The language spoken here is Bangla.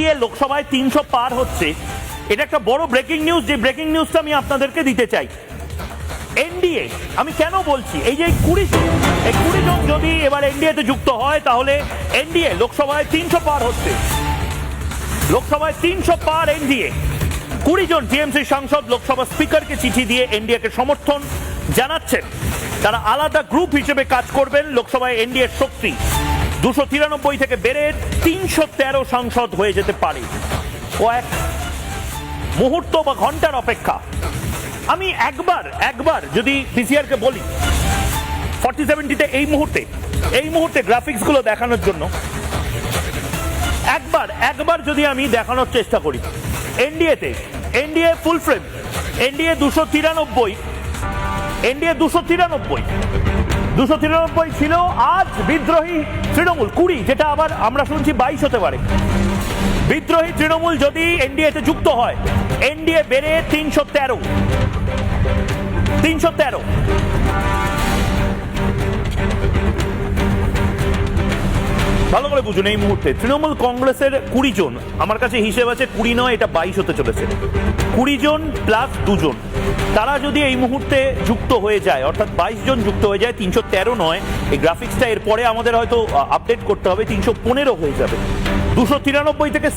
এনডিএ লোকসভায় 300 পার হচ্ছে, এটা একটা বড় ব্রেকিং নিউজ। যে ব্রেকিং নিউজটা আমি আপনাদেরকে দিতে চাই। এনডিএ আমি কেন বলছি, এই যে 20 জন যদি এবার এনডিএ তে যুক্ত হয়, তাহলে এনডিএ লোকসভায় 300 পার হচ্ছে। লোকসভায় 300 পার এনডিএ। 20 জন টিএমসি সাংসদ লোকসভা স্পিকারকে চিঠি দিয়ে এনডিএ কে সমর্থন জানাচ্ছেন। তারা আলাদা গ্রুপ হিসেবে কাজ করবেন। লোকসভায় এনডিএর শক্তি 293 থেকে বেড়ে 313 সাংসদ হয়ে যেতে পারে। কয়েক মুহূর্ত বা ঘন্টার অপেক্ষা। আমি একবার যদি পিসিআর কে বলি 40-70 তে এই মুহূর্তে গ্রাফিক্স গুলো দেখানোর জন্য একবার যদি আমি দেখানোর চেষ্টা করি, এনডিএ ফুল ফ্রেম, এনডিএ 293 ছিল। আজ বিদ্রোহী তৃণমূল 20, যেটা আবার আমরা শুনছি 22 হতে পারে। বিদ্রোহী তৃণমূল যদি এনডিএ তে যুক্ত হয়, এনডিএ বেড়ে 313। ভালো করে বুঝুন, এই মুহূর্তে তৃণমূল কংগ্রেসের 20 জন, আমার কাছে হিসেব আছে 20 নয়, এটা 22 হতে চলেছে। 20 জন প্লাস 2 জন, তারা যদি এই মুহূর্তে যুক্ত হয়ে যায়, অর্থাৎ 22 জন যুক্ত হয়ে যায়, 313 নয়। এই গ্রাফিক্সটা এরপরে আমাদের হয়তো আপডেট করতে হবে, 315 হয়ে যাবে। 293 থেকে